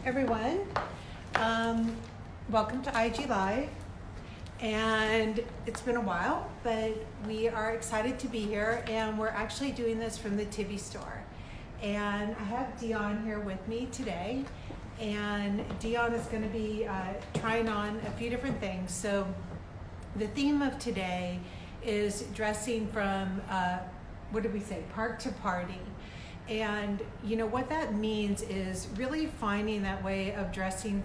everyone. Welcome to IG Live. And it's been a while, but we are excited to be here, and we're actually doing this from the Tibi store. And I have Dion here with me today, and Dion is going to be trying on a few different things. So the theme of today is dressing from, what did we say, park to party. And you know what that means is really finding that way of dressing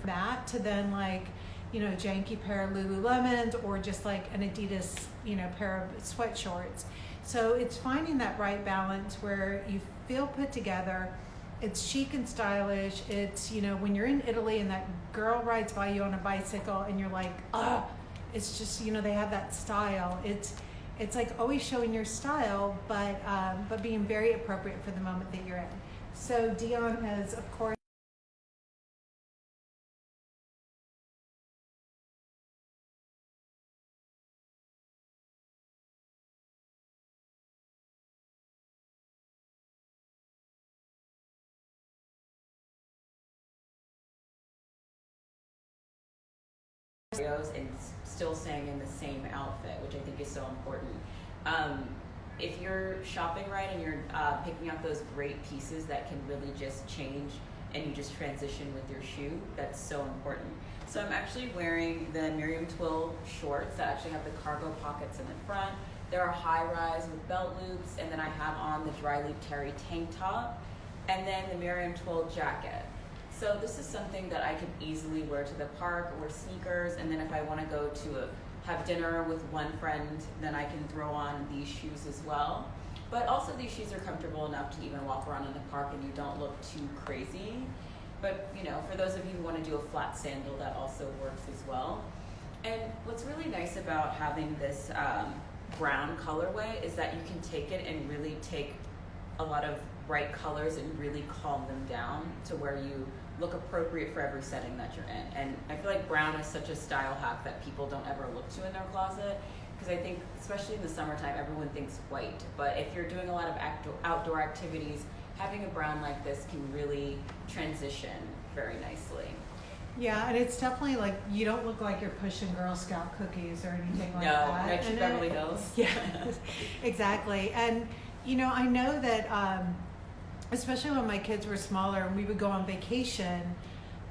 that to then like, you know, janky pair of Lululemons or just like an Adidas, you know, pair of sweat shorts. So it's finding that right balance where you feel put together. It's chic and stylish. It's, you know, when you're in Italy and that girl rides by you on a bicycle and you're like, oh, it's just, you know, they have that style. It's like always showing your style, but being very appropriate for the moment that you're in. So Dion has, of course, and still staying in the same outfit, which I think is so important. If you're shopping right and you're picking out those great pieces that can really just change and you just transition with your shoe, that's so important. So I'm actually wearing the Miriam Twill shorts that actually have the cargo pockets in the front. They're a high rise with belt loops, and then I have on the dry loop terry tank top and then the Miriam Twill jacket. So this is something that I could easily wear to the park or sneakers, and then if I want to go to have dinner with one friend, then I can throw on these shoes as well. But also these shoes are comfortable enough to even walk around in the park and you don't look too crazy. But you know, for those of you who want to do a flat sandal, that also works as well. And what's really nice about having this brown colorway is that you can take it and really take a lot of bright colors and really calm them down to where you look appropriate for every setting that you're in. And I feel like brown is such a style hack that people don't ever look to in their closet, because I think especially in the summertime everyone thinks white, but if you're doing a lot of outdoor activities, having a brown like this can really transition very nicely. yeah, and it's definitely like you don't look like you're pushing Girl Scout cookies or anything like that. No, next Beverly Hills. Yeah, exactly. And you know, I know that especially when my kids were smaller and we would go on vacation,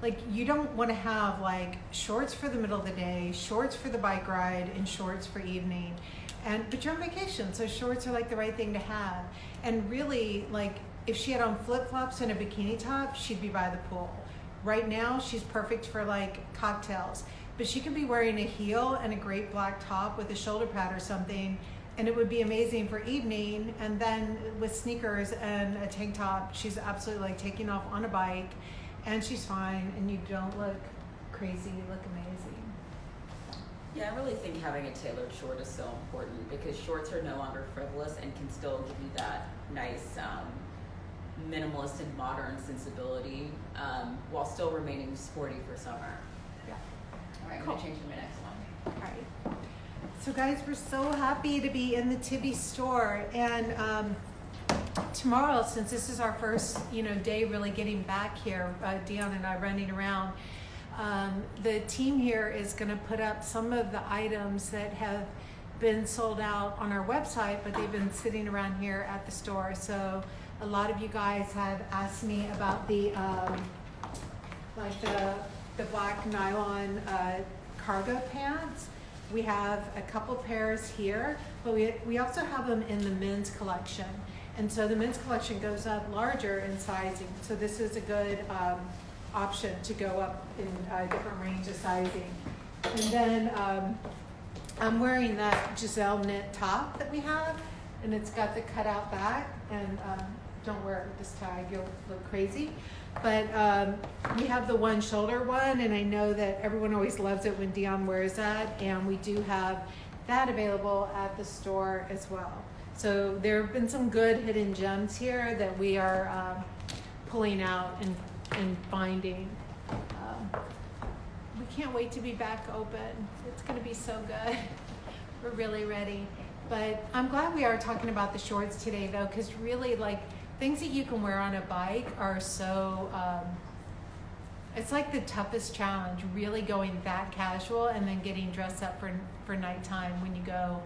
like you don't want to have like shorts for the middle of the day, shorts for the bike ride, and shorts for evening. But you're on vacation, so shorts are like the right thing to have. And really, like if she had on flip-flops and a bikini top, she'd be by the pool. Right now, she's perfect for like cocktails, but she could be wearing a heel and a great black top with a shoulder pad or something, and it would be amazing for evening. And then with sneakers and a tank top, she's absolutely like taking off on a bike, and she's fine, and you don't look crazy, you look amazing. Yeah, I really think having a tailored short is so important, because shorts are no longer frivolous and can still give you that nice minimalist and modern sensibility while still remaining sporty for summer. Yeah. All right, Cool. I'm going to change to my next one. All right. So guys, we're so happy to be in the Tibi store, and tomorrow, since this is our first, you know, day really getting back here, Dion and I running around, the team here is going to put up some of the items that have been sold out on our website, but they've been sitting around here at the store. So a lot of you guys have asked me about the like the black nylon cargo pants. We have a couple pairs here, but we also have them in the men's collection. And so the men's collection goes up larger in sizing. So this is a good option to go up in a different range of sizing. And then I'm wearing that Giselle knit top that we have, and it's got the cutout back, and don't wear it with this tag, you'll look crazy. But we have the one shoulder one, and I know that everyone always loves it when Dion wears that, and we do have that available at the store as well. So there have been some good hidden gems here that we are pulling out and finding. We can't wait to be back open. It's going to be so good. We're really ready. But I'm glad we are talking about the shorts today, though, because really, like, things that you can wear on a bike are so, it's like the toughest challenge, really going that casual and then getting dressed up for nighttime when you go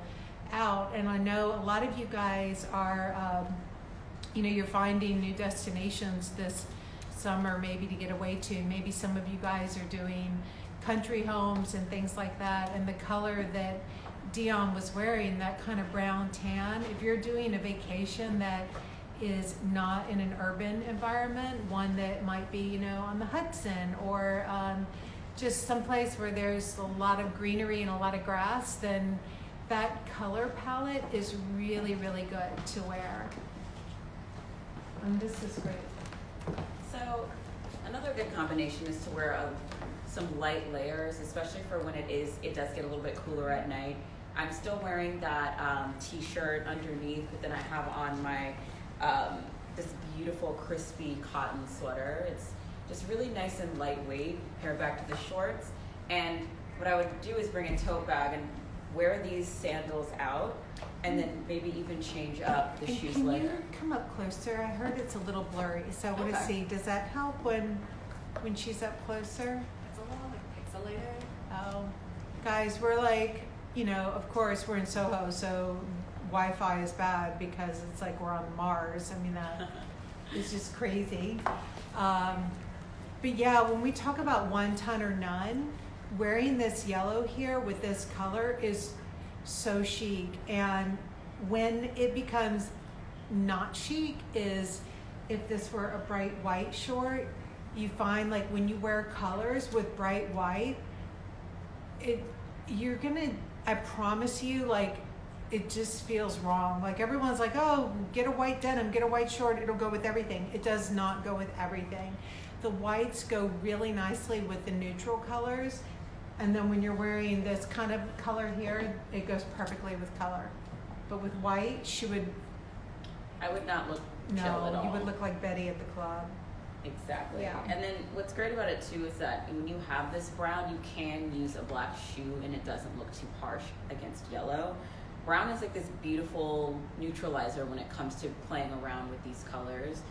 out. And I know a lot of you guys are, you're finding new destinations this summer maybe to get away to. Maybe some of you guys are doing country homes and things like that. And the color that Dion was wearing, that kind of brown tan, if you're doing a vacation that is not in an urban environment, one that might be, on the Hudson or just someplace where there's a lot of greenery and a lot of grass, then that color palette is really, really good to wear. And this is great. So another good combination is to wear some light layers, especially for when it does get a little bit cooler at night. I'm still wearing that t-shirt underneath, but then I have on my this beautiful crispy cotton sweater. It's just really nice and lightweight, paired back to the shorts. And what I would do is bring a tote bag and wear these sandals out, and then maybe even change up the shoes later. Can you come up closer? I heard it's a little blurry, so I want to see, does that help when she's up closer? It's a little like pixelated. Oh, guys, we're like, of course we're in Soho, so Wi-Fi is bad because it's like we're on Mars. I mean, that is just crazy. But yeah, when we talk about one ton or none, wearing this yellow here with this color is so chic. And when it becomes not chic is if this were a bright white short. You find like when you wear colors with bright white, I promise you, like, it just feels wrong. Like everyone's like, oh, get a white denim, get a white short, it'll go with everything. It does not go with everything. The whites go really nicely with the neutral colors. And then when you're wearing this kind of color here, it goes perfectly with color. But with white, I would not look chill at all. You would look like Betty at the club. Exactly. Yeah. And then what's great about it too is that when you have this brown, you can use a black shoe and it doesn't look too harsh against yellow. Brown is like this beautiful neutralizer when it comes to playing around with these colors,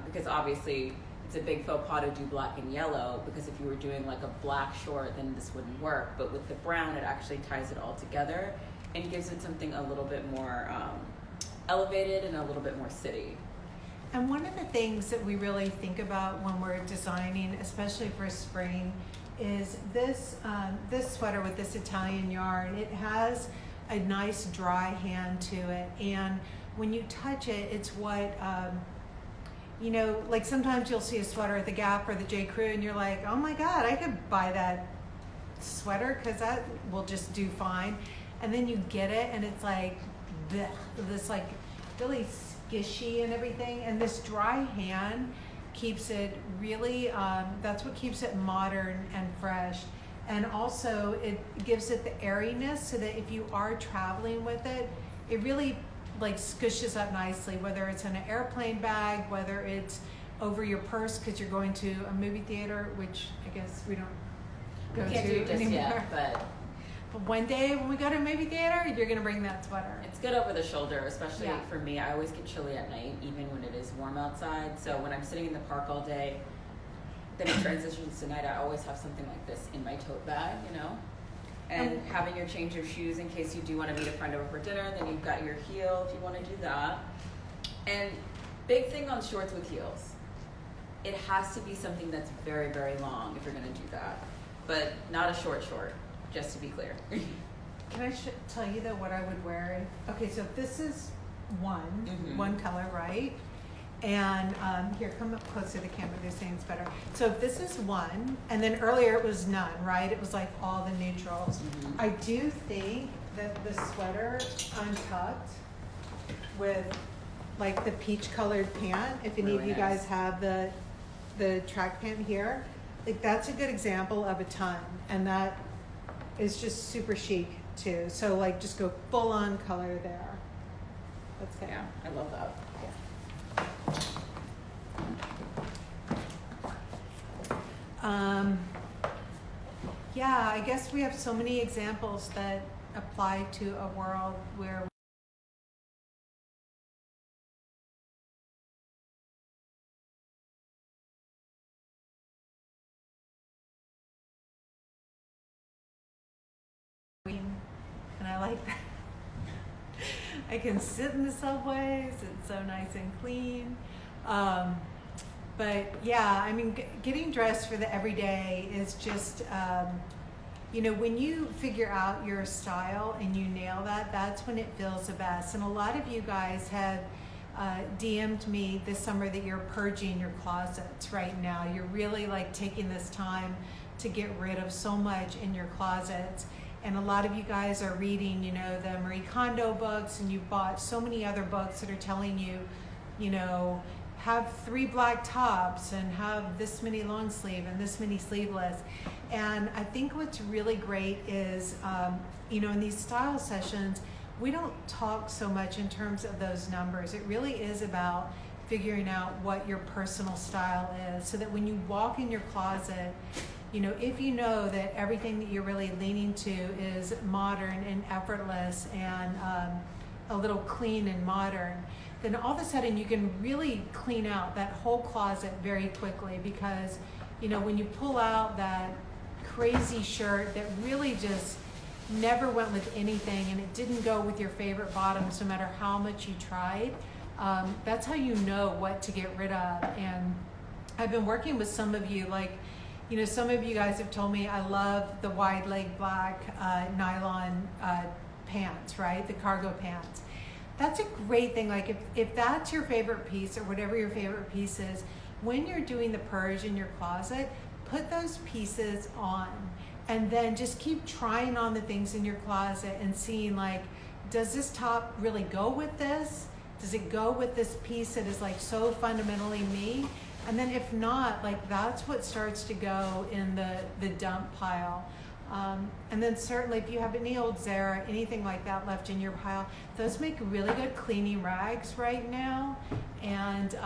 because obviously it's a big faux pas to do black and yellow, because if you were doing like a black short, then this wouldn't work. But with the brown, it actually ties it all together and gives it something a little bit more elevated and a little bit more city. And one of the things that we really think about when we're designing, especially for spring, is this sweater with this Italian yarn. It has a nice dry hand to it, and when you touch it, it's what like sometimes you'll see a sweater at the Gap or the J. Crew, and you're like, oh my God, I could buy that sweater because that will just do fine. And then you get it, and it's like this like really squishy and everything, and this dry hand keeps it really, that's what keeps it modern and fresh. And also it gives it the airiness so that if you are traveling with it, it really like squishes up nicely, whether it's in an airplane bag, whether it's over your purse because you're going to a movie theater, which I guess we don't go Can't do to it just anymore. yet, but one day when we go to a movie theater, you're gonna bring that sweater. it's good over the shoulder, especially Yeah. for me. I always get chilly at night, even when it is warm outside. So when I'm sitting in the park all day, then it transitions to night, I always have something like this in my tote bag, And having your change of shoes in case you do want to meet a friend over for dinner, then you've got your heel if you want to do that. And big thing on shorts with heels, it has to be something that's very, very long if you're going to do that, but not a short, just to be clear. Can I tell you though what I would wear? Okay, so if this is one color, right? And here, come up close to the camera, they're saying it's better. So if this is one, and then earlier it was none, right? It was like all the neutrals. I do think that the sweater untucked with like the peach colored pant, if any of Really you nice. guys have the the track pant here, like that's a good example of a ton, and that is just super chic too. So like just go full on color there. That's good. Yeah, I love that. Yeah, I guess we have so many examples that apply to a world where and I like that. I can sit in the subways, it's so nice and clean. But yeah, I mean, getting dressed for the everyday is just, you know, when you figure out your style and you nail that, that's when it feels the best. And a lot of you guys have DM'd me this summer that you're purging your closets right now. You're really like taking this time to get rid of so much in your closets. And a lot of you guys are reading, you know, the Marie Kondo books, and you bought so many other books that are telling you, you know, have 3 black tops and have this many long sleeve and this many sleeveless. And I think what's really great is, you know, in these style sessions, we don't talk so much in terms of those numbers. It really is about figuring out what your personal style is, so that when you walk in your closet, you know, if you know that everything that you're really leaning to is modern and effortless and a little clean and modern, then all of a sudden you can really clean out that whole closet very quickly. Because, you know, when you pull out that crazy shirt that really just never went with anything, and it didn't go with your favorite bottoms no matter how much you tried, that's how you know what to get rid of. And I've been working with some of you, like, you know, some of you guys have told me I love the wide leg black nylon pants, right? The cargo pants. That's a great thing. Like if that's your favorite piece, or whatever your favorite piece is, when you're doing the purge in your closet, put those pieces on, and then just keep trying on the things in your closet and seeing, like, does this top really go with this? Does it go with this piece that is like so fundamentally me? And then if not, like, that's what starts to go in the dump pile. And then certainly if you have any old Zara, anything like that left in your pile, those make really good cleaning rags right now. And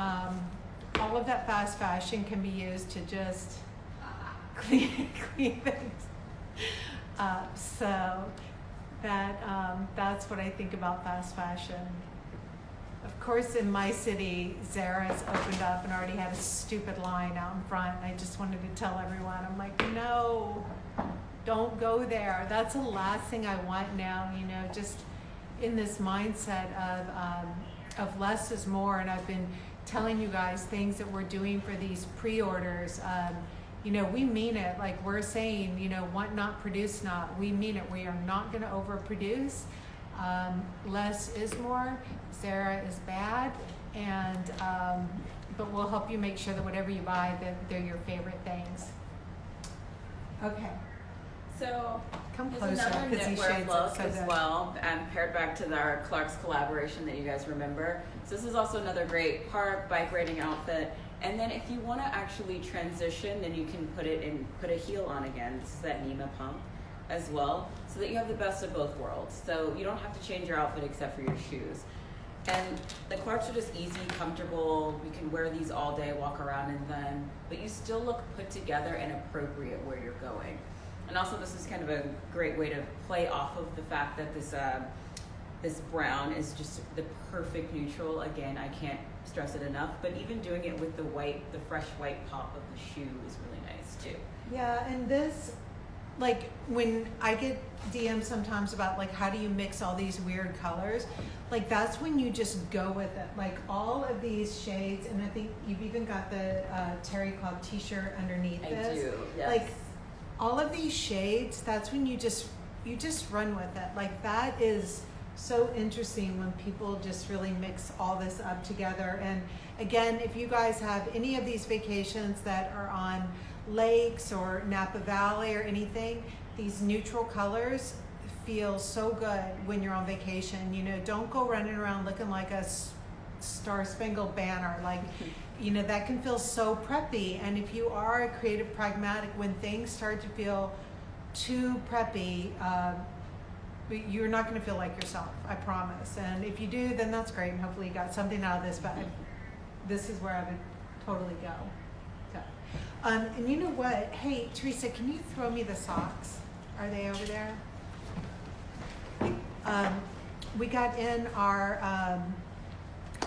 all of that fast fashion can be used to just clean things up. So that's what I think about fast fashion. Of course, in my city, Zara's opened up and already had a stupid line out in front. And I just wanted to tell everyone, I'm like, no, don't go there. That's the last thing I want now, you know, just in this mindset of less is more. And I've been telling you guys things that we're doing for these pre-orders. You know, we mean it. Like we're saying, you know, want not, produce not. We mean it. We are not going to overproduce. Less is more. Zara is bad, and but we'll help you make sure that whatever you buy, that they're your favorite things. Okay. So Come there's closer, another 'cause these knitwear shades look are so as good. well, paired back to our Clark's collaboration that you guys remember. So this is also another great park bike riding outfit. And then if you want to actually transition, then you can put a heel on again. This is that Nima pump as well, so that you have the best of both worlds. So you don't have to change your outfit except for your shoes. And the Clarks are just easy, comfortable. You can wear these all day, walk around in them, but you still look put together and appropriate where you're going. And also this is kind of a great way to play off of the fact that this brown is just the perfect neutral. Again, I can't stress it enough, but even doing it with the fresh white pop of the shoe is really nice too. Yeah, and this, like when I get DMs sometimes about like how do you mix all these weird colors, like that's when you just go with it. Like all of these shades, and I think you've even got the terry cloth t-shirt underneath this. I do, yes. Like all of these shades, that's when you just run with it. Like that is so interesting when people just really mix all this up together. And again, if you guys have any of these vacations that are on lakes or Napa Valley or anything, these neutral colors feel so good when you're on vacation. You know, don't go running around looking like a Star Spangled Banner. Like you know, that can feel so preppy. And if you are a creative pragmatic, when things start to feel too preppy, you're not going to feel like yourself, I promise. And if you do, then that's great, and hopefully you got something out of this, but this is where I would totally go. So, and you know what? Hey, Teresa, can you throw me the socks? Are they over there? We got in our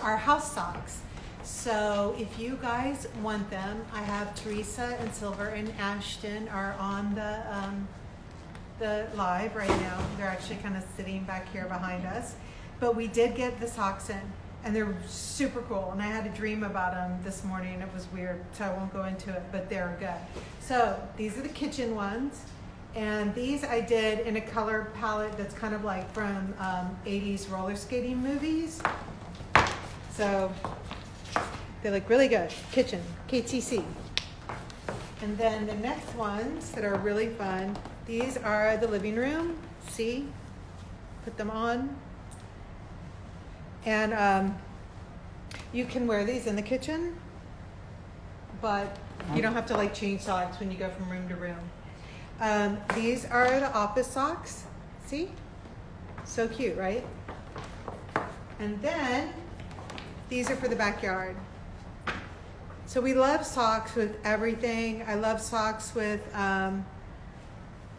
house socks. So if you guys want them, I have Teresa and Silver and Ashton are on the live right now. They're actually kind of sitting back here behind us. But we did get the socks in, and they're super cool. And I had a dream about them this morning. It was weird, so I won't go into it, but they're good. So these are the kitchen ones. And these I did in a color palette that's kind of like from 80s roller skating movies. So they look really good. Kitchen, KTC. And then the next ones that are really fun, these are the living room. See? Put them on. And you can wear these in the kitchen, but you don't have to like change socks when you go from room to room. These are the office socks. See? So cute, right? And then these are for the backyard. So we love socks with everything. I love socks with, I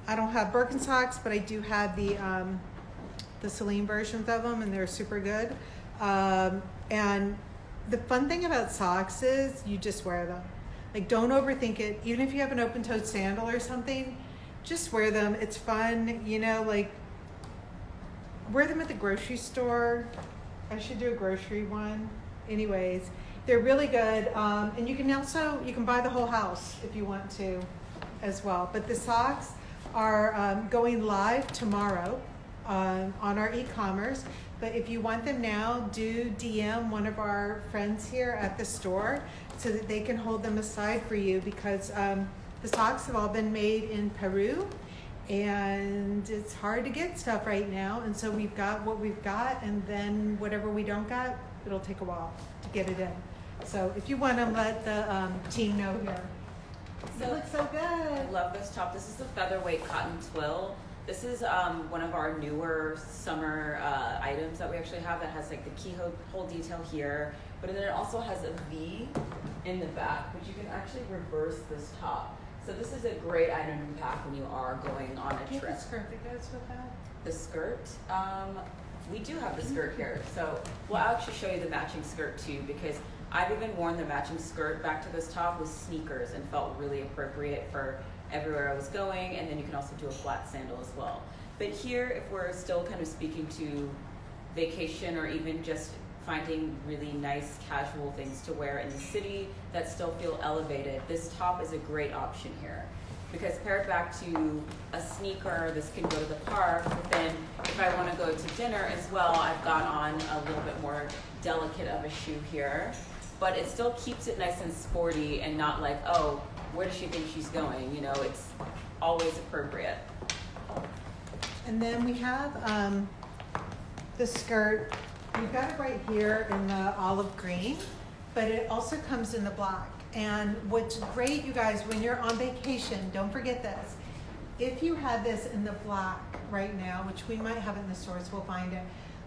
don't have Birkenstocks, but I do have the Celine versions of them, and they're super good. And the fun thing about socks is you just wear them. Like, don't overthink it. Even if you have an open-toed sandal or something, just wear them. It's fun, you know, like, wear them at the grocery store. I should do a grocery one. Anyways, they're really good. And you can buy the whole house if you want to as well. But the socks are going live tomorrow on our e-commerce. But if you want them now, do DM one of our friends here at the store so that they can hold them aside for you, because the socks have all been made in Peru, and it's hard to get stuff right now. And so we've got what we've got, and then whatever we don't got, it'll take a while to get it in. So if you want them, let the team know here. So it looks so good. I love this top. This is the featherweight cotton twill. This is one of our newer summer items that we actually have that has like the keyhole detail here, but then it also has a V in the back, which you can actually reverse this top. So this is a great item to pack when you are going on a trip. The skirt that goes with that? The skirt? We do have the skirt here. So we'll actually show you the matching skirt too, because I've even worn the matching skirt back to this top with sneakers and felt really appropriate for everywhere I was going. And then you can also do a flat sandal as well. But here, if we're still kind of speaking to vacation or even just finding really nice casual things to wear in the city that still feel elevated, this top is a great option here. Because paired back to a sneaker, this can go to the park, but then if I want to go to dinner as well, I've got on a little bit more delicate of a shoe here. But it still keeps it nice and sporty and not like, oh, where does she think she's going? You know, it's always appropriate. And then we have the skirt. We've got it right here in the olive green, but it also comes in the black. And what's great, you guys, when you're on vacation, don't forget this. If you had this in the black right now, which we might have it in the stores, we'll find it.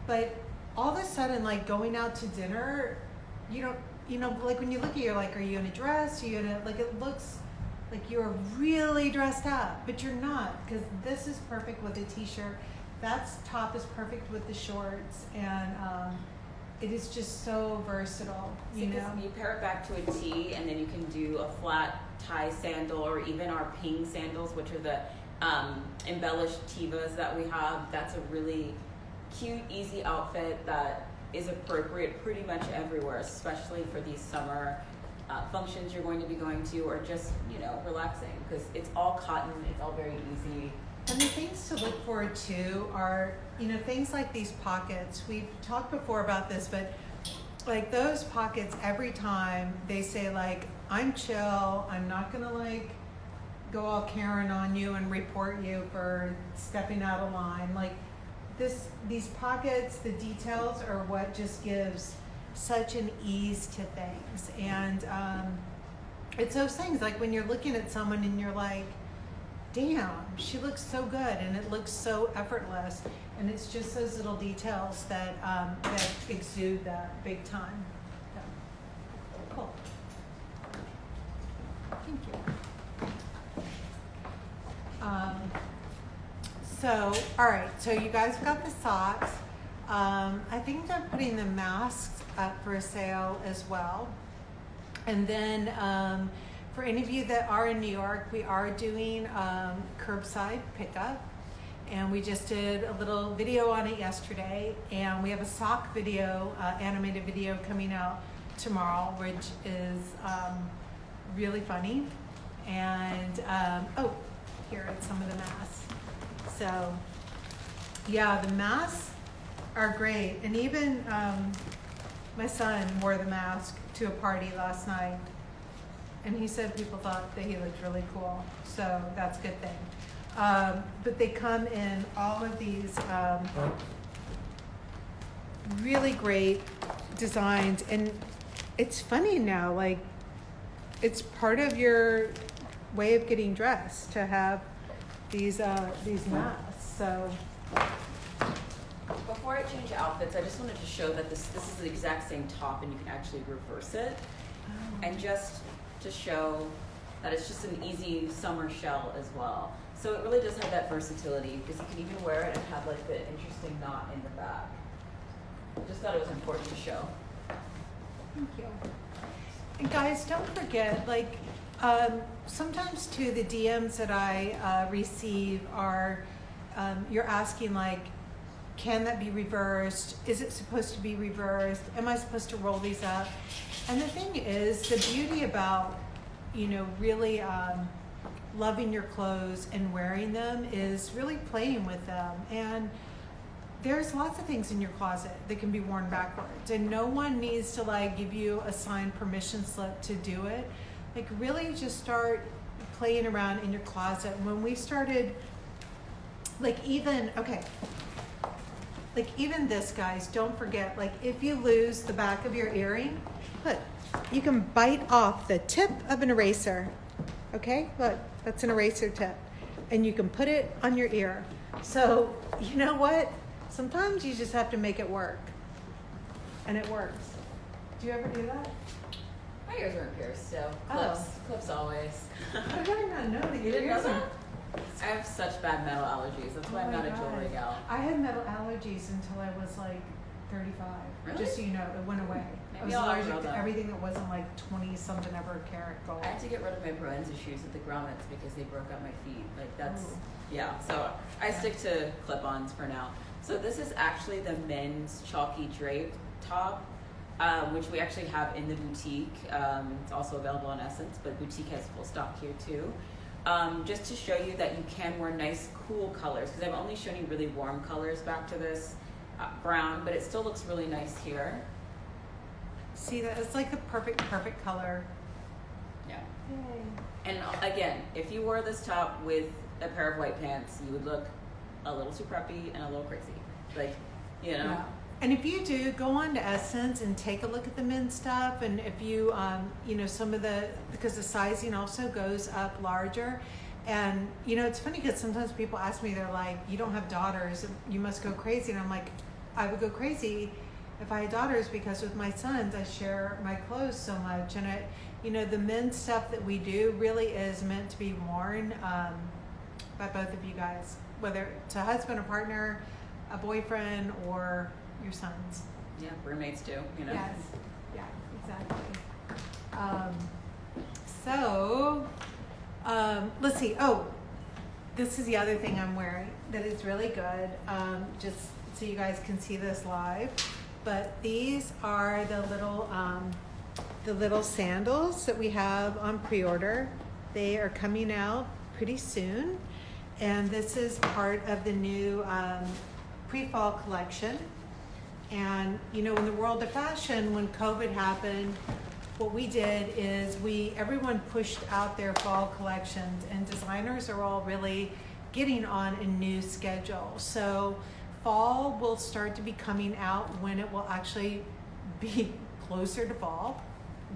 But all of a sudden, like going out to dinner, you don't, you know, like when you look at it, you're like, are you in a dress? Are you in a, like it looks like you're really dressed up, but you're not, because this is perfect with a t-shirt. That top is perfect with the shorts, and it is just so versatile, you know? You pair it back to a tee, and then you can do a flat tie sandal, or even our ping sandals, which are the embellished tivas that we have. That's a really cute, easy outfit that is appropriate pretty much everywhere, especially for these summer functions you're going to be going to, or just, you know, relaxing, because it's all cotton, it's all very easy. And the things to look forward to are, you know, things like these pockets. We've talked before about this, but like those pockets, every time they say like, I'm chill, I'm not gonna like go all Karen on you and report you for stepping out of line. Like these pockets, the details are what just gives such an ease to things. And it's those things like when you're looking at someone and you're like, damn, she looks so good, and it looks so effortless. And it's just those little details that that exude that big time. Yeah. Cool. Thank you. So, all right. So you guys got the socks. I think they're putting the masks up for sale as well. And then for any of you that are in New York, we are doing curbside pickup. And we just did a little video on it yesterday. And we have a sock video, animated video coming out tomorrow, which is really funny. And, oh, here are some of the masks. So, yeah, the masks are great. And even my son wore the mask to a party last night. And he said people thought that he looked really cool. So that's a good thing. But they come in all of these really great designs. And it's funny now, like, it's part of your way of getting dressed to have these masks. So before I change outfits, I just wanted to show that this is the exact same top, and you can actually reverse it. And just to show that it's just an easy summer shell as well. So it really does have that versatility, because you can even wear it and have like the interesting knot in the back. I just thought it was important to show. thank you. And guys, don't forget, like, sometimes too, the DMs that I receive are, you're asking like, can that be reversed? Is it supposed to be reversed? Am I supposed to roll these up? And the thing is, the beauty about, you know, really loving your clothes and wearing them is really playing with them. And there's lots of things in your closet that can be worn backwards, and no one needs to like give you a signed permission slip to do it. Like, really just start playing around in your closet. When we started, like, even this, guys, don't forget, like, if you lose the back of your earring, look, you can bite off the tip of an eraser. Okay, look, that's an eraser tip, and you can put it on your ear. So you know what? Sometimes you just have to make it work, and it works. Do you ever do that? My ears weren't pierced, so Oh. clips always. How did I not know that You your didn't know ears that? are? I have such bad metal allergies. That's why Oh I'm my not a God. jewelry gal. I had metal allergies until I was like 35. Really? Just so you know, it went away. I Maybe was I'll allergic outgrow to that. everything that wasn't like 20 something ever carat gold. I had to get rid of my Proenza shoes at the grommets because they broke up my feet. Like, that's, Ooh. yeah. So I stick to clip-ons for now. So this is actually the men's chalky drape top, which we actually have in the boutique. It's also available on Essence, but boutique has full stock here too. Just to show you that you can wear nice, cool colors, because I've only shown you really warm colors back to this brown, but it still looks really nice here. See that? It's like the perfect color. Yeah. Yay. And again, if you wore this top with a pair of white pants, you would look a little too preppy and a little crazy. Like, you know. Yeah. And if you do, go on to Essence and take a look at the men's stuff. And if you, you know, some of the, because the sizing also goes up larger. And, you know, it's funny because sometimes people ask me, they're like, you don't have daughters, you must go crazy. And I'm like, I would go crazy if I had daughters, because with my sons, I share my clothes so much. And it, you know, the men's stuff that we do really is meant to be worn by both of you guys, whether it's a husband, a partner, a boyfriend, or your sons. Yeah, roommates too, you know. Yes. Yeah, exactly. So, let's see. Oh, this is the other thing I'm wearing that is really good. Just so you guys can see this live. But these are the little sandals that we have on pre-order. They are coming out pretty soon. And this is part of the new pre-fall collection. And, you know, in the world of fashion, when COVID happened, what we did is everyone pushed out their fall collections, and designers are all really getting on a new schedule. So fall will start to be coming out when it will actually be closer to fall.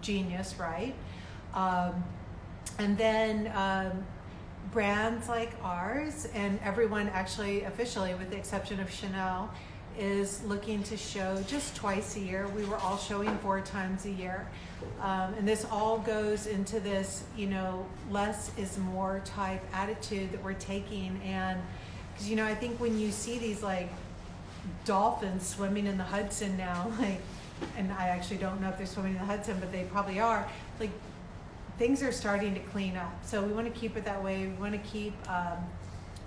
Genius, right? And then brands like ours, and everyone actually officially, with the exception of Chanel, is looking to show just twice a year. We were all showing 4 times a year. And this all goes into this, less is more type attitude that we're taking. And because, I think when you see these like dolphins swimming in the Hudson now, like, and I actually don't know if they're swimming in the Hudson, but they probably are, like, things are starting to clean up. So we want to keep it that way. We want to keep,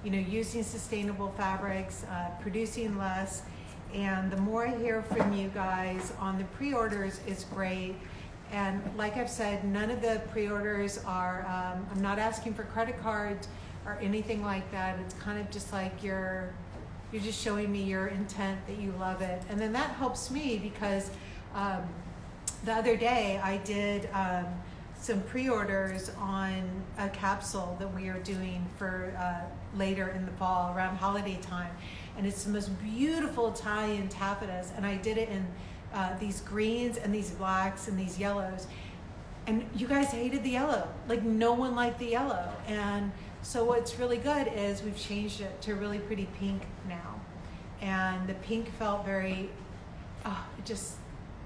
using sustainable fabrics, producing less. And the more I hear from you guys on the pre-orders is great. And like I've said, none of the pre-orders are, I'm not asking for credit cards or anything like that. It's kind of just like you're just showing me your intent that you love it. And then that helps me because the other day I did some pre-orders on a capsule that we are doing for later in the fall around holiday time. And it's the most beautiful Italian taffetas. And I did it in these greens and these blacks and these yellows. And you guys hated the yellow. Like, no one liked the yellow. And so what's really good is we've changed it to a really pretty pink now. And the pink felt very,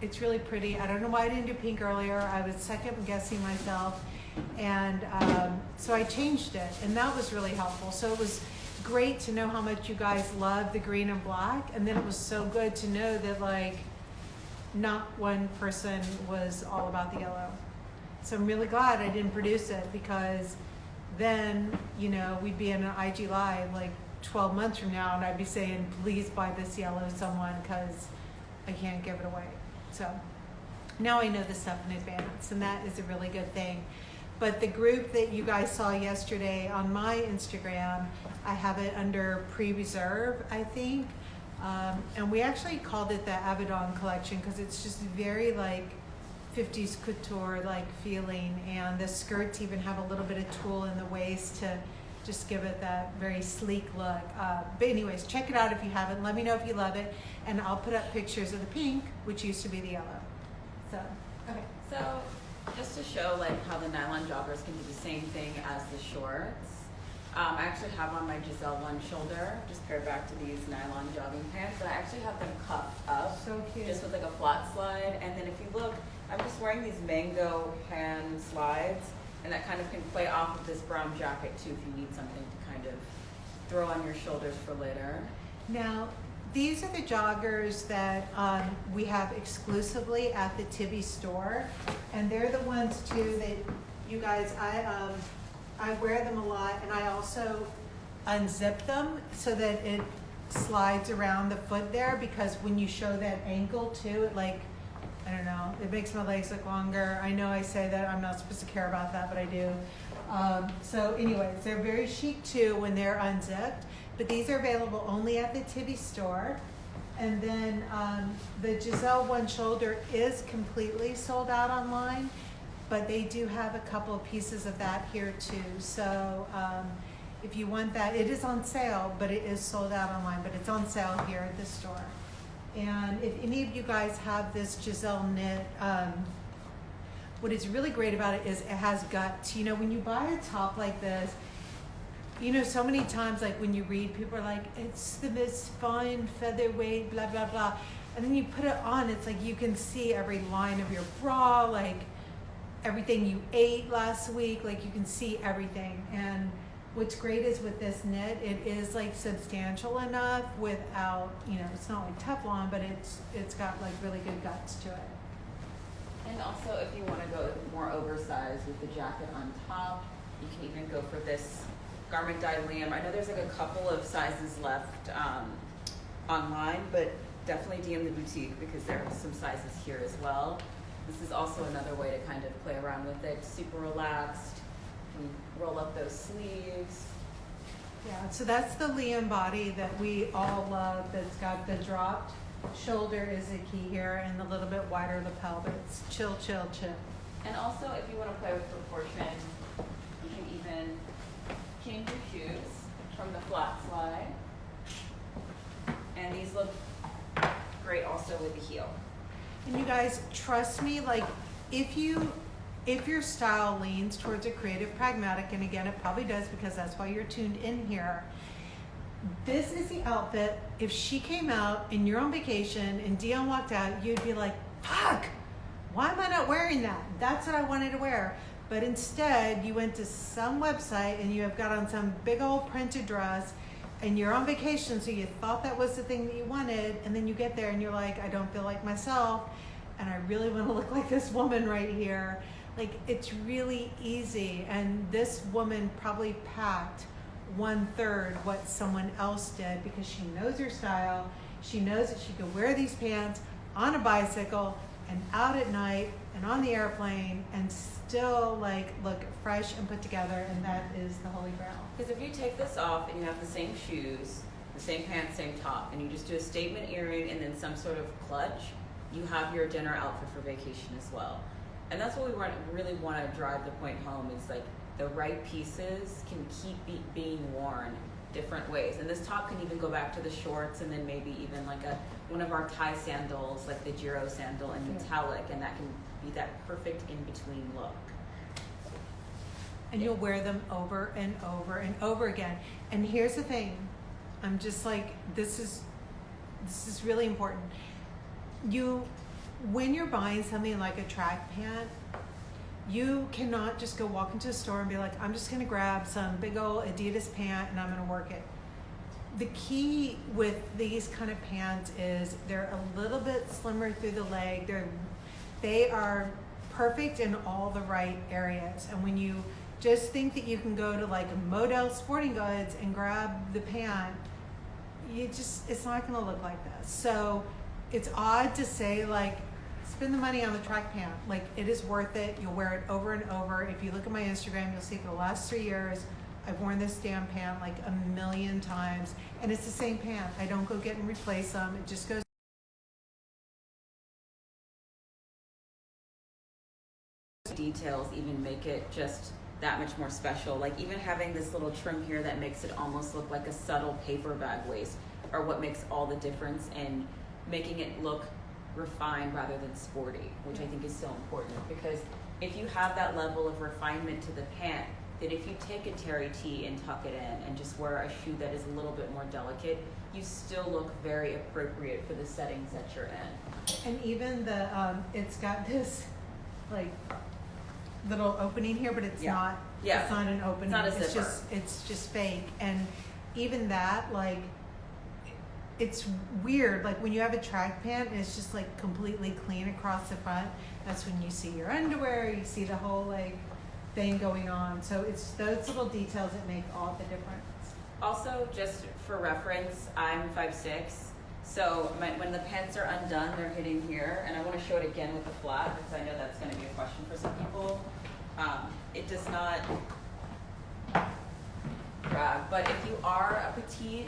it's really pretty. I don't know why I didn't do pink earlier. I was second guessing myself. And so I changed it, and that was really helpful. So it was great to know how much you guys love the green and black. And then it was so good to know that, like, not one person was all about the yellow. So I'm really glad I didn't produce it, because then, we'd be in an IG Live like 12 months from now, and I'd be saying, please buy this yellow, someone, because I can't give it away. So now I know this stuff in advance, and that is a really good thing. But the group that you guys saw yesterday on my Instagram, I have it under pre-reserve, I think. And we actually called it the Abaddon collection because it's just very like 50s couture like feeling, and the skirts even have a little bit of tulle in the waist to just give it that very sleek look. But anyways, check it out if you haven't. Let me know if you love it, and I'll put up pictures of the pink, which used to be the yellow. So, okay. So just to show like how the nylon joggers can do the same thing as the shorts, I actually have on my Giselle one shoulder, just paired back to these nylon jogging pants, but I actually have them cuffed up. So cute. Just with like a flat slide. And then if you look, I'm just wearing these mango hand slides, and that kind of can play off of this brown jacket too if you need something to kind of throw on your shoulders for later. Now, these are the joggers that we have exclusively at the Tibi store, and they're the ones too that you guys, I wear them a lot, and I also unzip them so that it slides around the foot there, because when you show that ankle too, it like, I don't know, it makes my legs look longer. I know I say that I'm not supposed to care about that, but I do. So anyways, they're very chic too when they're unzipped, but these are available only at the Tibi store. And then the Giselle one shoulder is completely sold out online, but they do have a couple of pieces of that here too. So if you want that, it is on sale, but it is sold out online, but it's on sale here at the store. And if any of you guys have this Giselle knit, what is really great about it is it has guts. When you buy a top like this, so many times, like when you read, people are like, it's the most fine featherweight, blah, blah, blah. And then you put it on, it's like you can see every line of your bra, like everything you ate last week, like you can see everything. And what's great is with this knit, it is like substantial enough without, it's not like Teflon, but it's got like really good guts to it. And also, if you want to go more oversized with the jacket on top, you can even go for this garment dyed Liam. I know there's like a couple of sizes left online, but definitely DM the boutique because there are some sizes here as well. This is also another way to kind of play around with it. Super relaxed. You roll up those sleeves. Yeah, so that's the Liam body that we all love, that's got the dropped shoulder is a key here, and the little bit wider lapel, but it's chill, chill, chill. And also, if you want to play with proportion, you can even change your shoes from the flat slide. And these look great also with the heel. And you guys, trust me, like if your style leans towards a creative pragmatic, and again it probably does because that's why you're tuned in here, this is the outfit. If she came out and you're on vacation and Dion walked out, you'd be like, fuck, why am I not wearing that? That's what I wanted to wear. But instead you went to some website and you have got on some big old printed dress and you're on vacation, so you thought that was the thing that you wanted, and then you get there and you're like, I don't feel like myself and I really want to look like this woman right here. Like, it's really easy. And this woman probably packed 1/3 what someone else did because she knows her style. She knows that she could wear these pants on a bicycle and out at night and on the airplane and still like look fresh and put together, and that is the holy grail. Because if you take this off and you have the same shoes, the same pants, same top, and you just do a statement earring and then some sort of clutch, you have your dinner outfit for vacation as well. And that's what we really want to drive the point home, is like the right pieces can keep being worn different ways. And this top can even go back to the shorts, and then maybe even like one of our tie sandals, like the Giro sandal in metallic, and that can be that perfect in-between look. And you'll wear them over and over and over again. And here's the thing, I'm just like, this is really important. When you're buying something like a track pant, you cannot just go walk into a store and be like, I'm just gonna grab some big old Adidas pant and I'm gonna work it. The key with these kind of pants is they're a little bit slimmer through the leg. They are perfect in all the right areas. And when you just think that you can go to like Model Sporting Goods and grab the pant, it's not gonna look like this. So it's odd to say like, spend the money on the track pant. Like, it is worth it. You'll wear it over and over. If you look at my Instagram, you'll see for the last 3 years, I've worn this damn pant like 1,000,000 times. And it's the same pant. I don't go get and replace them. It just goes. Details even make it just that much more special. Like even having this little trim here that makes it almost look like a subtle paper bag waist, or what makes all the difference in making it look refined rather than sporty, which I think is so important. Because if you have that level of refinement to the pant, that if you take a terry tee and tuck it in and just wear a shoe that is a little bit more delicate, you still look very appropriate for the settings that you're in. And even it's got this like little opening here, but it's not. Yeah. It's not an opening. It's not a zipper. It's just fake. And even that, like, it's weird. Like when you have a track pant and it's just like completely clean across the front, that's when you see your underwear, you see the whole like thing going on. So it's those little details that make all the difference. Also, just for reference, I'm 5'6", so when the pants are undone, they're hitting here, and I want to show it again with the flat because I know that's going to be a question for some people. It does not drag, but if you are a petite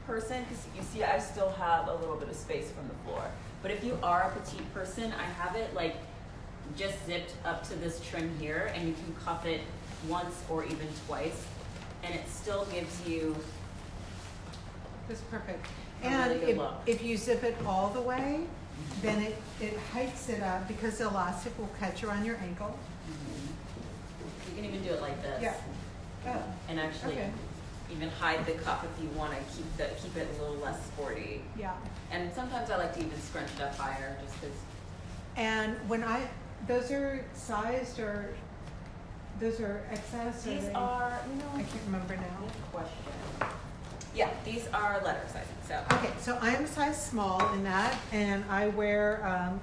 person, because you see I still have a little bit of space from the floor, but if you are a petite person, I have it like just zipped up to this trim here, and you can cuff it once or even twice, and it still gives you It's perfect. a And really good look. if you zip it all the way, then it hikes it up because the elastic will catch around your ankle. You can even do it like this. Yeah. Oh, And actually okay. even hide the cuff if you want to keep it a little less sporty. Yeah. And sometimes I like to even scrunch it up higher just because. And those are sized or those are excess? Or These they, are, I can't remember now. good question. Yeah, these are letter sizing. So. Okay, so I'm a size small in that, and I wear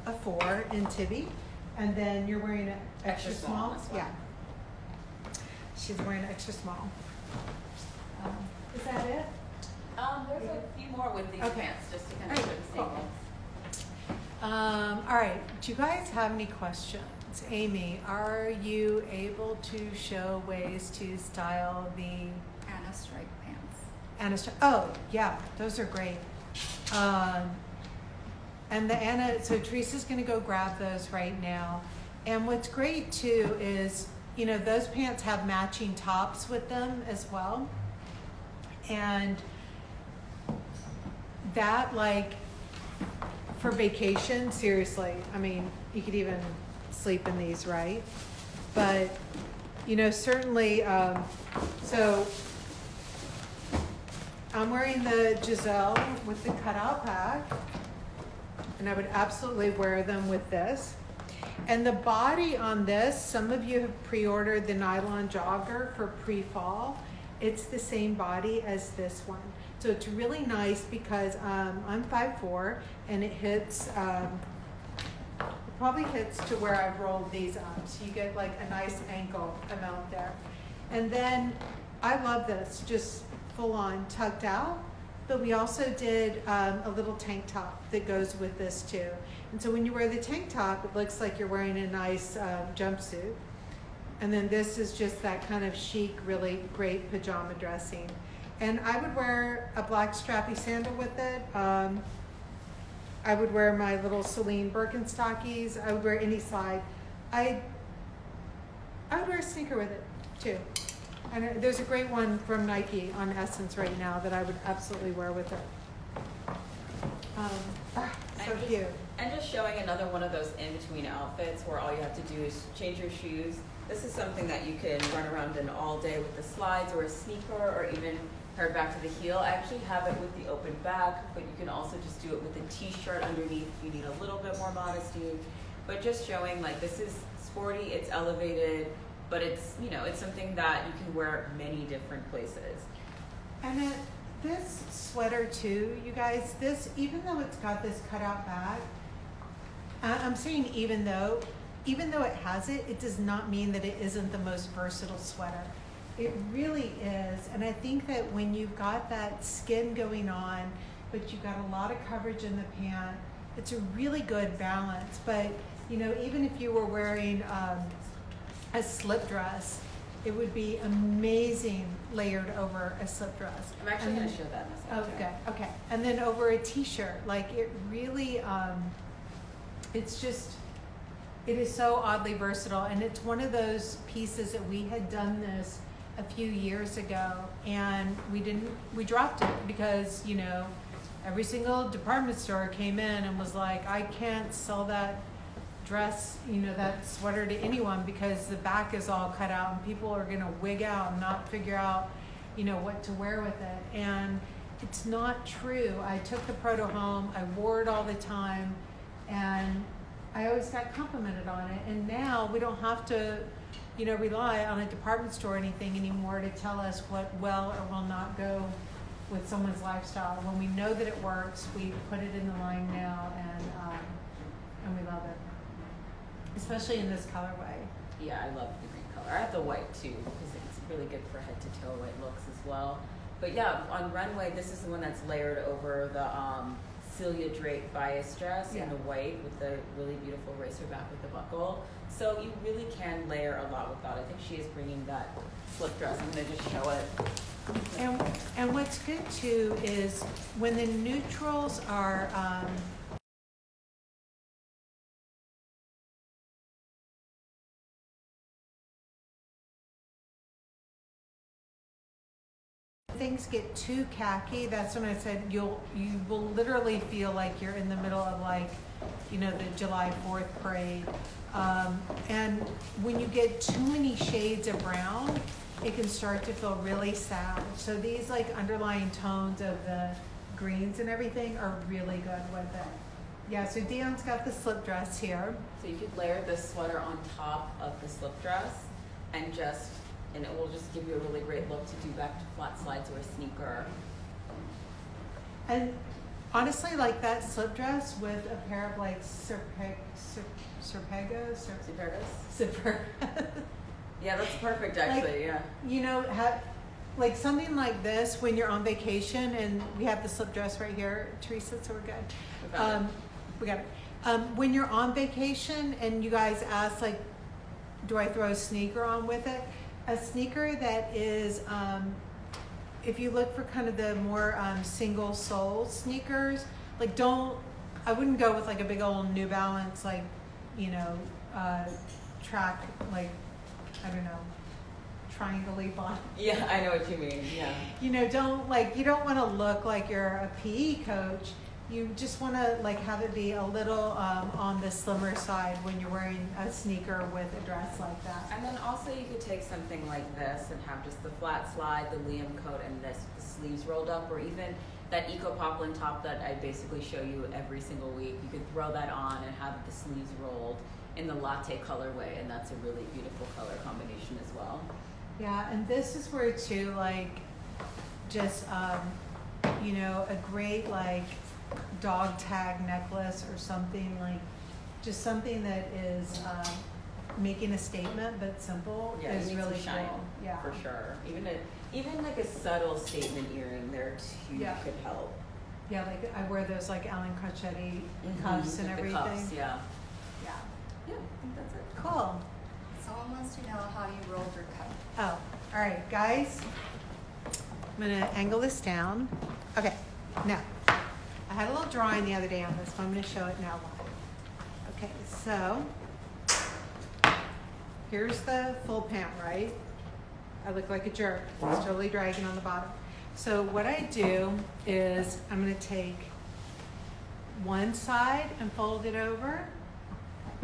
a 4 in Tibi, and then you're wearing an extra small? as well. Yeah. She's wearing an extra small. Is that it? There's a few more with these pants just to kind of All show right, the same cool. ones. All right, do you guys have any questions? Amy, are you able to show ways to style the Anna stripe pants. Anna? Oh, yeah, those are great. And the Anna, so Teresa's gonna go grab those right now. And what's great too is, those pants have matching tops with them as well. And that, like, for vacation, seriously, I mean, you could even sleep in these, right? But, you know, certainly, so I'm wearing the Giselle with the cutout pack, and I would absolutely wear them with this. And the body on this, some of you have pre-ordered the nylon jogger for pre-fall. It's the same body as this one. So it's really nice because I'm 5'4", and it hits, it probably hits to where I've rolled these up. So you get like a nice ankle amount there. And then I love this, just full on tucked out. But we also did a little tank top that goes with this too. And so when you wear the tank top, it looks like you're wearing a nice jumpsuit. And then this is just that kind of chic, really great pajama dressing. And I would wear a black strappy sandal with it. I would wear my little Celine Birkenstockies. I would wear any slide. I would wear a sneaker with it too. And there's a great one from Nike on Essence right now that I would absolutely wear with it. So cute. And just showing another one of those in-between outfits where all you have to do is change your shoes. This is something that you can run around in all day with the slides or a sneaker, or even pair back to the heel. I actually have it with the open back, but you can also just do it with a t-shirt underneath if you need a little bit more modesty. But just showing like this is sporty, it's elevated, but it's, you know, it's something that you can wear many different places. And this sweater too, you guys, this, even though it's got this cutout back, I'm saying even though it has it, it does not mean that it isn't the most versatile sweater. It really is. And I think that when you've got that skin going on, but you've got a lot of coverage in the pant, it's a really good balance. But, you know, even if you were wearing a slip dress, it would be amazing layered over a slip dress. I'm actually going to show that in a second. Okay, okay. And then over a t-shirt, like it really, it's just, it is so oddly versatile. And it's one of those pieces that we had done this a few years ago, and we dropped it because, you know, every single department store came in and was like, I can't sell that dress, you know, that sweater to anyone because the back is all cut out and people are gonna wig out and not figure out, you know, what to wear with it. And it's not true. I took the proto home, I wore it all the time, and I always got complimented on it. And now we don't have to, you know, rely on a department store or anything anymore to tell us what will or will not go with someone's lifestyle. When we know that it works, we put it in the line now, and we love it, especially in this colorway. Yeah, I love the green color. I have the white too because it's really good for head to toe white looks as well. But yeah, on runway, this is the one that's layered over the Celia Drake bias dress in the white with the really beautiful racer back with the buckle. So you really can layer a lot with that. I think she is bringing that slip dress. I'm going to just show it. And what's good too is when the neutrals are things get too khaki, that's when I said you will literally feel like you're in the middle of, like, you know, the July 4th parade. And when you get too many shades of brown, it can start to feel really sad. So these like underlying tones of the greens and everything are really good with it. Yeah, so Dion's got the slip dress here. So you could layer this sweater on top of the slip dress and it will just give you a really great look to do back to flat slides or a sneaker. And honestly, like that slip dress with a pair of like Supergas. Yeah, that's perfect actually, like, yeah. You know, like something like this when you're on vacation, and we have the slip dress right here, Teresa, so we're good. We got it. When you're on vacation and you guys ask, like, do I throw a sneaker on with it? A sneaker that is, if you look for kind of the more single sole sneakers, like I wouldn't go with like a big old New Balance, like, you know, track, like, I don't know, triangle-y bottom. Yeah, I know what you mean, yeah. You know, you don't want to look like you're a PE coach, you just want to like have it be a little on the slimmer side when you're wearing a sneaker with a dress like that. And then also you could take something like this and have just the flat slide, the Liam coat, and the sleeves rolled up, or even that Eco Poplin top that I basically show you every single week. You could throw that on and have the sleeves rolled in the latte colorway, and that's a really beautiful color combination as well. Yeah, and this is where too, like, just you know, a great like dog tag necklace or something, like just something that is making a statement but simple Yeah, is you need really some shine, cool. Yeah, for sure. Even like a subtle statement earring there too Yeah. could help. yeah. Like I wear those like Alan Crocetti cuffs and Like everything. the cuffs, yeah. Yeah, Yeah, I think that's it. cool. Someone wants to know how you rolled your cup. Oh, all right, guys. I'm gonna angle this down. Okay, now, I had a little drawing the other day on this, but I'm gonna show it now live. Okay, so, here's the full pant, right? I look like a jerk. It's totally dragging on the bottom. So what I do is, I'm gonna take one side and fold it over.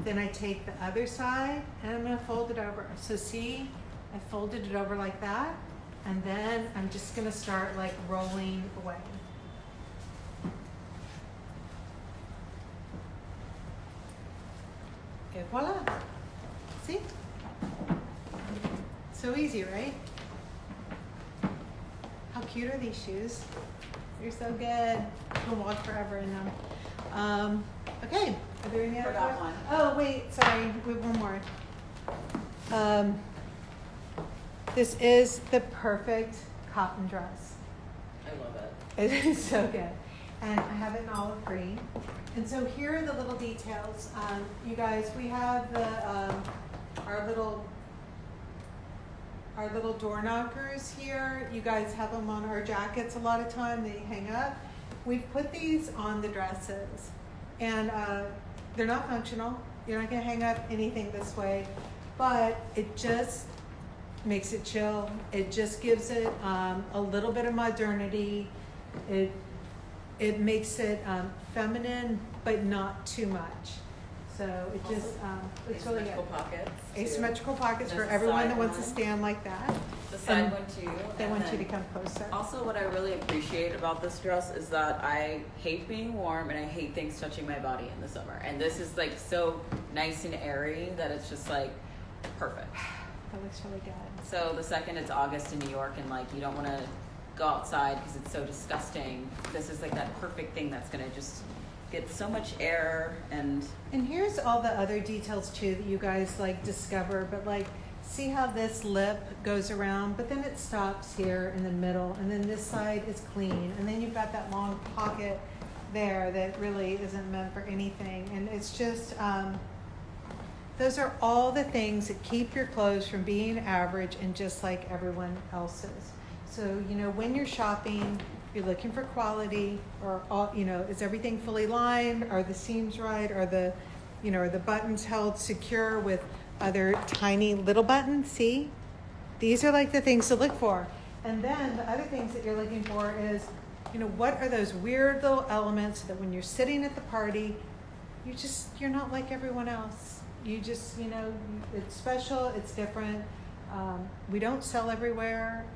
Then I take the other side and I'm gonna fold it over. So see, I folded it over like that. And then I'm just gonna start like rolling away. Okay, voila. See? So easy, right? How cute are these shoes? They're so good. You can walk forever in them. Okay, are there any other Forgot questions? one. Oh, wait, sorry, we have one more. This is the perfect cotton dress. I love it. It is so good. And I have it in olive green. And so here are the little details. You guys, we have the our little door knockers here. You guys have them on our jackets a lot of time. They hang up. We've put these on the dresses. And they're not functional. You're not going to hang up anything this way. But it just makes it chill. It just gives it a little bit of modernity. It makes it feminine, but not too much. So it just it's really good. Asymmetrical pockets. too. Asymmetrical pockets for There's a everyone side that wants to one. stand like that. The side And one too. They and want you then to come closer. Also, what I really appreciate about this dress is that I hate being warm and I hate things touching my body in the summer. And this is like so nice and airy that it's just like perfect. That looks really good. So the second it's August in New York and like you don't want to go outside because it's so disgusting, this is like that perfect thing that's going to just get so much air. And here's all the other details too that you guys like discover, but like see how this lip goes around, but then it stops here in the middle, and then this side is clean, and then you've got that long pocket there that really isn't meant for anything. And it's just those are all the things that keep your clothes from being average and just like everyone else's. So, you know, when you're shopping, you're looking for quality, or all, you know, is everything fully lined? Are the seams right? Are the, you know, are the buttons held secure with other tiny little buttons? See? These are like the things to look for. And then the other things that you're looking for is, you know, what are those weird little elements that when you're sitting at the party, you're not like everyone else. You just, you know, it's special, it's different. We don't sell everywhere.